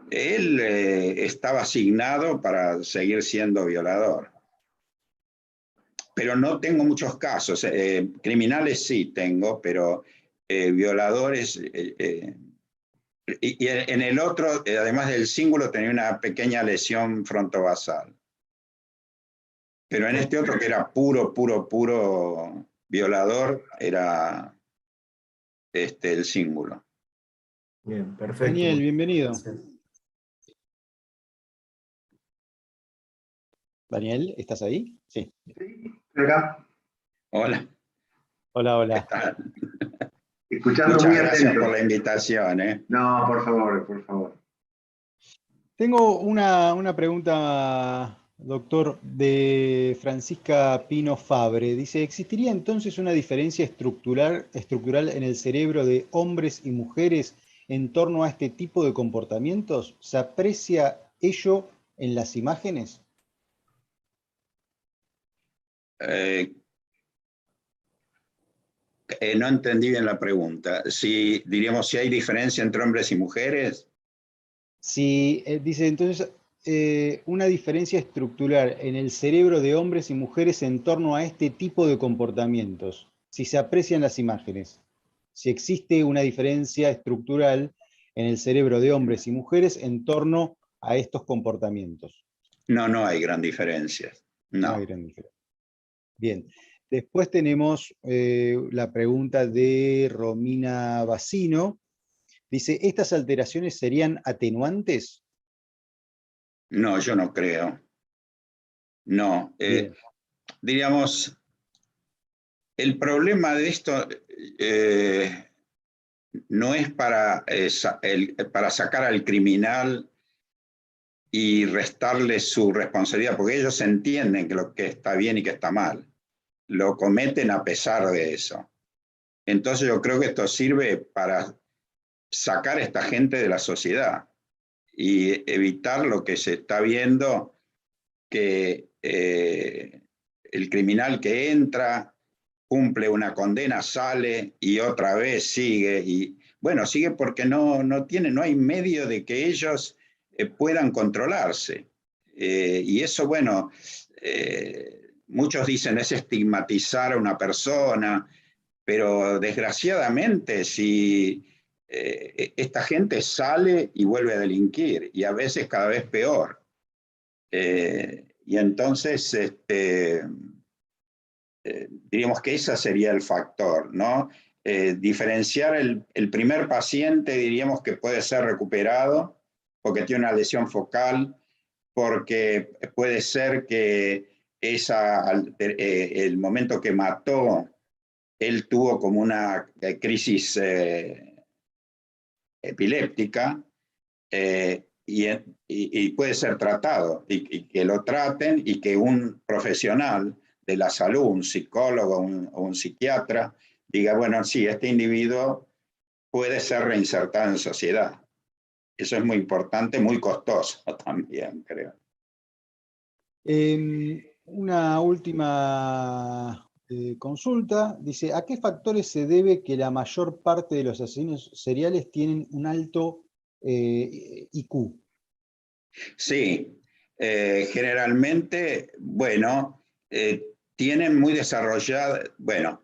él estaba asignado para seguir siendo violador. Pero no tengo muchos casos. Criminales sí tengo, pero violadores... y en el otro, además del cíngulo, tenía una pequeña lesión frontovasal. Pero en este otro, que era puro violador, era el cíngulo. Bien, perfecto. Daniel, bienvenido. Daniel, ¿estás ahí? Sí. Acá. Hola. Hola, hola. ¿Qué tal? Escuchando Muchas muy gracias atento. por la invitación. No, por favor, por favor. Tengo una pregunta, doctor, de Francisca Pino Fabre. Dice, ¿existiría entonces una diferencia estructural en el cerebro de hombres y mujeres en torno a este tipo de comportamientos? ¿Se aprecia ello en las imágenes? No entendí bien la pregunta. Diríamos, si hay diferencia entre hombres y mujeres. Sí, dice entonces una diferencia estructural en el cerebro de hombres y mujeres en torno a este tipo de comportamientos, si se aprecian las imágenes, si existe una diferencia estructural en el cerebro de hombres y mujeres en torno a estos comportamientos. No hay gran diferencia. No hay gran diferencia. Bien, después tenemos la pregunta de Romina Bacino. Dice, ¿estas alteraciones serían atenuantes? No, yo no creo. No. Diríamos, el problema de esto no es para sacar al criminal y restarle su responsabilidad, porque ellos entienden que lo que está bien y que está mal. Lo cometen a pesar de eso. Entonces yo creo que esto sirve para sacar a esta gente de la sociedad y evitar lo que se está viendo, que el criminal que entra, cumple una condena, sale y otra vez sigue. Y bueno, sigue porque no hay medio de que ellos puedan controlarse. Y eso, bueno, muchos dicen es estigmatizar a una persona, pero desgraciadamente si esta gente sale y vuelve a delinquir, y a veces cada vez peor. Y entonces, diríamos que ese sería el factor, ¿no? Diferenciar el primer paciente, diríamos que puede ser recuperado porque tiene una lesión focal, porque puede ser que el momento que mató, él tuvo como una crisis epiléptica, y puede ser tratado, y que lo traten, y que un profesional de la salud, un psicólogo o un psiquiatra, diga, bueno, sí, este individuo puede ser reinsertado en sociedad. Eso es muy importante, muy costoso también, creo. Una última consulta. Dice, ¿a qué factores se debe que la mayor parte de los asesinos seriales tienen un alto IQ? Sí, generalmente, bueno, tienen muy desarrollada, bueno,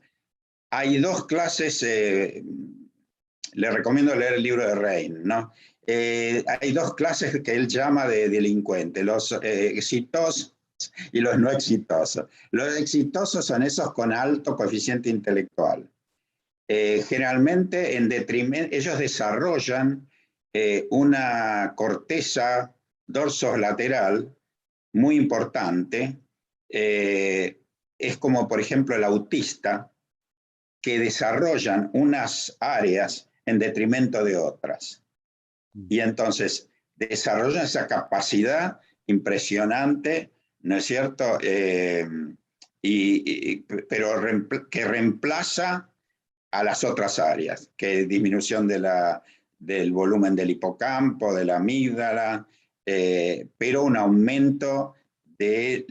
hay dos clases, le recomiendo leer el libro de Rein, ¿no? Hay dos clases que él llama de delincuentes, los exitosos y los no exitosos. Los exitosos son esos con alto coeficiente intelectual. Generalmente, en detrimento, ellos desarrollan una corteza dorsolateral muy importante. Es como, por ejemplo, el autista, que desarrollan unas áreas en detrimento de otras. Y entonces desarrollan esa capacidad impresionante, ¿no es cierto? Pero que reemplaza a las otras áreas, que es disminución del volumen del hipocampo, de la amígdala, pero un aumento de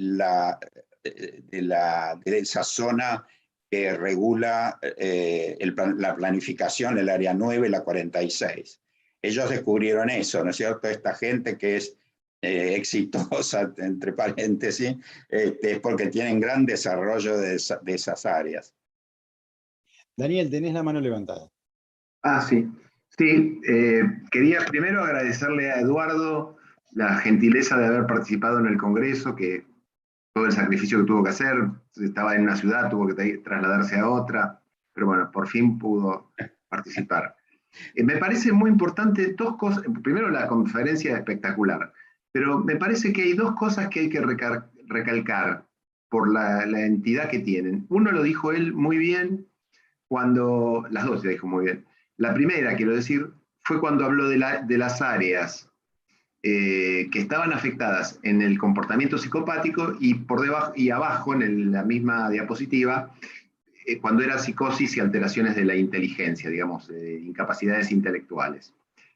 esa zona que regula la planificación, el área 9 y la 46. Ellos descubrieron eso, ¿no es cierto? Esta gente que es exitosa, entre paréntesis, es porque tienen gran desarrollo de esas áreas. Daniel, tenés la mano levantada. Sí. Sí, quería primero agradecerle a Eduardo la gentileza de haber participado en el Congreso, que todo el sacrificio que tuvo que hacer, estaba en una ciudad, tuvo que trasladarse a otra, pero bueno, por fin pudo participar. Me parece muy importante dos cosas. Primero, la conferencia es espectacular, pero me parece que hay dos cosas que hay que recalcar por la entidad que tienen. Uno lo dijo él muy bien, las dos se dijo muy bien. La primera, quiero decir, fue cuando habló de las áreas que estaban afectadas en el comportamiento psicopático, y por debajo y abajo, en la misma diapositiva, cuando era psicosis y alteraciones de la inteligencia, digamos, incapacidades intelectuales.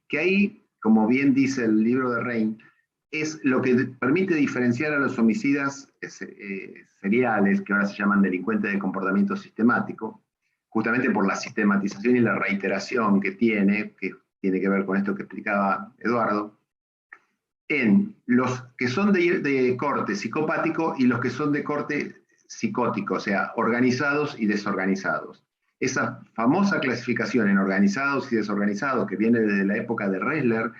Que ahí, como bien dice el libro de Rein, es lo que permite diferenciar a los homicidas seriales, que ahora se llaman delincuentes de comportamiento sistemático, justamente por la sistematización y la reiteración que tiene que ver con esto que explicaba Eduardo, en los que son de corte psicopático y los que son de corte psicótico, o sea, organizados y desorganizados. Esa famosa clasificación en organizados y desorganizados, que viene desde la época de Ressler,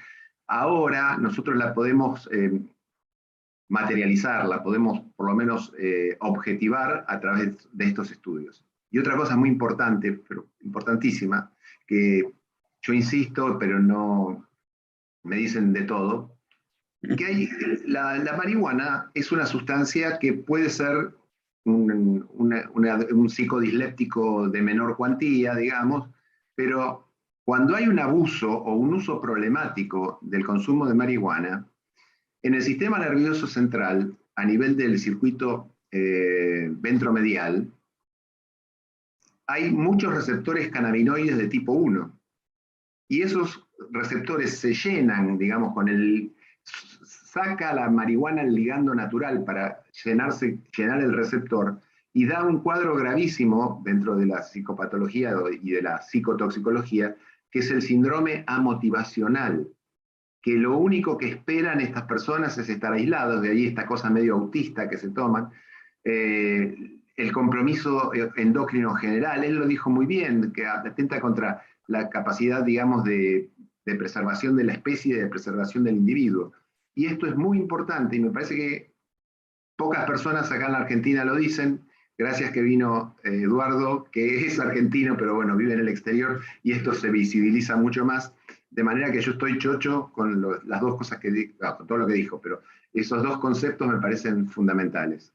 ahora nosotros la podemos materializar, la podemos por lo menos objetivar a través de estos estudios. Y otra cosa muy importante, pero importantísima, que yo insisto, pero no me dicen de todo, que la marihuana es una sustancia que puede ser un psicodisléptico de menor cuantía, digamos, pero cuando hay un abuso o un uso problemático del consumo de marihuana, en el sistema nervioso central, a nivel del circuito ventromedial, hay muchos receptores cannabinoides de tipo 1. Y esos receptores se llenan, digamos, saca la marihuana el ligando natural para llenar el receptor, y da un cuadro gravísimo dentro de la psicopatología y de la psicotoxicología, que es el síndrome amotivacional, que lo único que esperan estas personas es estar aislados, de ahí esta cosa medio autista que se toman, el compromiso endocrino general. Él lo dijo muy bien, que atenta contra la capacidad, digamos, de preservación de la especie y de preservación del individuo. Y esto es muy importante, y me parece que pocas personas acá en la Argentina lo dicen. Gracias que vino Eduardo, que es argentino, pero bueno, vive en el exterior, y esto se visibiliza mucho más, de manera que yo estoy chocho con las dos cosas que dijo, con todo lo que dijo, pero esos dos conceptos me parecen fundamentales.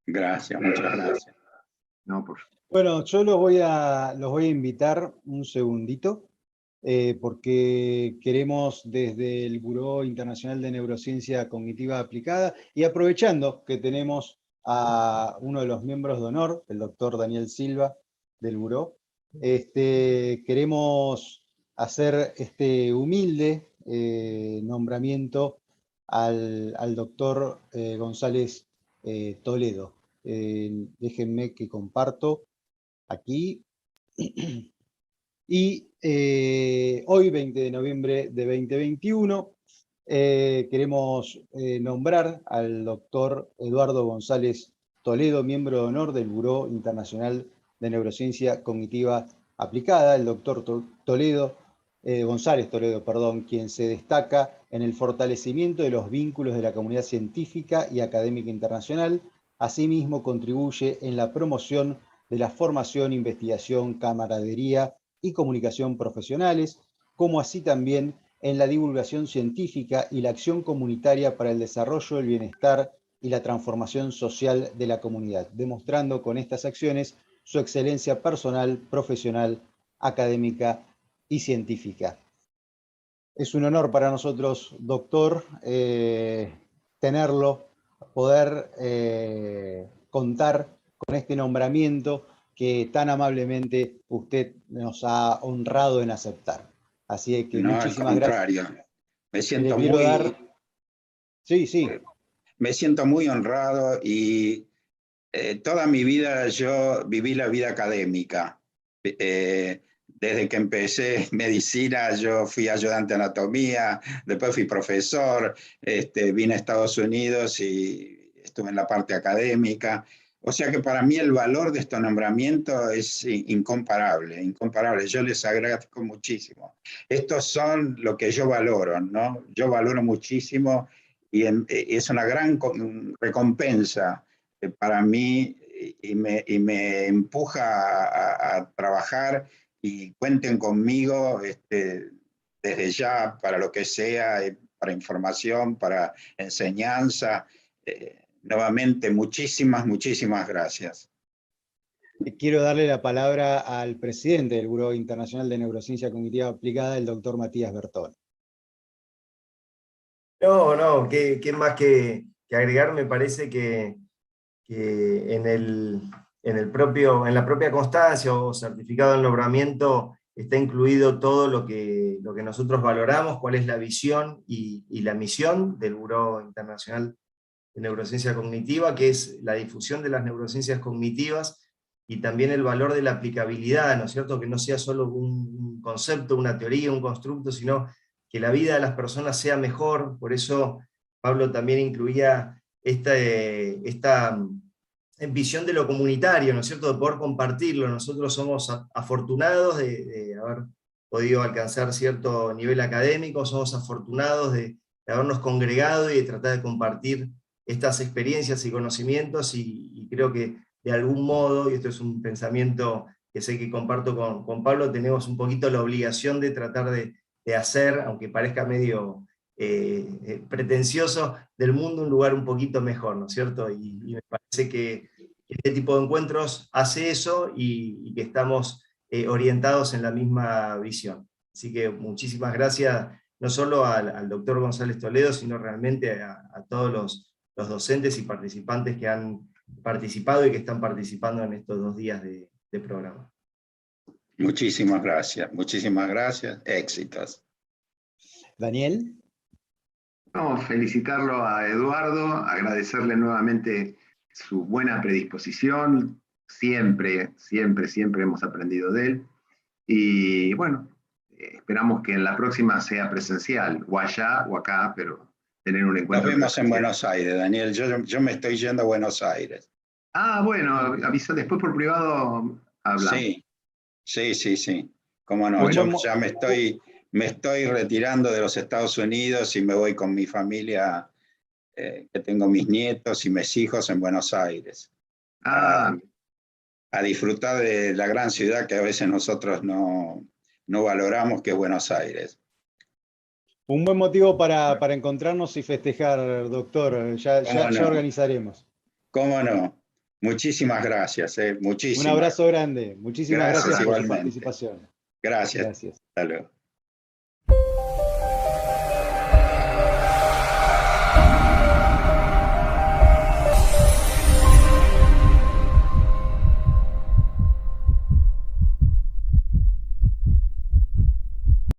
Gracias, muchas gracias. No, por favor. Bueno, yo los voy a invitar un segundito, porque queremos desde el Buró Internacional de Neurociencia Cognitiva Aplicada, y aprovechando que tenemos a uno de los miembros de honor, el doctor Daniel Silva, del Buró, queremos hacer este humilde nombramiento al doctor González Toledo. Déjenme que comparto aquí. Y hoy, 20 de noviembre de 2021, queremos nombrar al doctor Eduardo González Toledo, miembro de honor del Buró Internacional de Neurociencia Cognitiva Aplicada. El doctor González Toledo, quien se destaca en el fortalecimiento de los vínculos de la comunidad científica y académica internacional. Asimismo, contribuye en la promoción de la formación, investigación, camaradería y comunicación profesionales, como así también en la divulgación científica y la acción comunitaria para el desarrollo, el bienestar y la transformación social de la comunidad, demostrando con estas acciones su excelencia personal, profesional, académica y científica. Es un honor para nosotros, doctor, tenerlo, poder contar con este nombramiento que tan amablemente usted nos ha honrado en aceptar. Así que no, muchísimas gracias. Me siento quiero muy... dar... Sí, sí. Me siento muy honrado, y toda mi vida yo viví la vida académica. Desde que empecé medicina, yo fui ayudante de anatomía, después fui profesor, vine a Estados Unidos y estuve en la parte académica. O sea que para mí el valor de estos nombramientos es incomparable, incomparable. Yo les agradezco muchísimo. Estos son lo que yo valoro, ¿no? Yo valoro muchísimo, y es una gran recompensa para mí, y me empuja a trabajar, y cuenten conmigo desde ya para lo que sea, para información, para enseñanza. Nuevamente, muchísimas, muchísimas gracias. Quiero darle la palabra al presidente del Buró Internacional de Neurociencia Cognitiva Aplicada, el doctor Matías Bertone. No, ¿qué más que agregar? Me parece que en la propia constancia o certificado del nombramiento está incluido todo lo que nosotros valoramos, cuál es la visión y la misión del Buró Internacional de Neurociencia Cognitiva, que es la difusión de las neurociencias cognitivas, y también el valor de la aplicabilidad, ¿no es cierto? Que no sea solo un concepto, una teoría, un constructo, sino que la vida de las personas sea mejor. Por eso Pablo también incluía esta visión de lo comunitario, ¿no es cierto?, de poder compartirlo. Nosotros somos afortunados de haber podido alcanzar cierto nivel académico, somos afortunados de habernos congregado y de tratar de compartir estas experiencias y conocimientos, y creo que de algún modo, y esto es un pensamiento que sé que comparto con Pablo, tenemos un poquito la obligación de tratar de hacer, aunque parezca medio pretencioso, del mundo un lugar un poquito mejor, ¿no es cierto? Y me parece que este tipo de encuentros hace eso, y que estamos orientados en la misma visión. Así que muchísimas gracias, no solo al doctor González Toledo, sino realmente a todos los docentes y participantes que han participado y que están participando en estos 2 días de programa. Muchísimas gracias, éxitos. Daniel. No, felicitarlo a Eduardo, agradecerle nuevamente su buena predisposición, siempre hemos aprendido de él, y bueno, esperamos que en la próxima sea presencial, o allá o acá, pero tener un encuentro. Nos vemos en presencial. Buenos Aires, Daniel, yo me estoy yendo a Buenos Aires. Ah, bueno, avisa después por privado, hablamos. Sí, cómo no, Bueno, yo ya me estoy retirando de los Estados Unidos y me voy con mi familia, que tengo mis nietos y mis hijos en Buenos Aires. Ah, A disfrutar de la gran ciudad que a veces nosotros no valoramos, que es Buenos Aires. un buen motivo para encontrarnos y festejar, doctor. Ya organizaremos. ¿Cómo no? Muchísimas gracias, Un muchísimas. abrazo grande. Muchísimas gracias por su igualmente. participación. Gracias. Gracias. Hasta luego.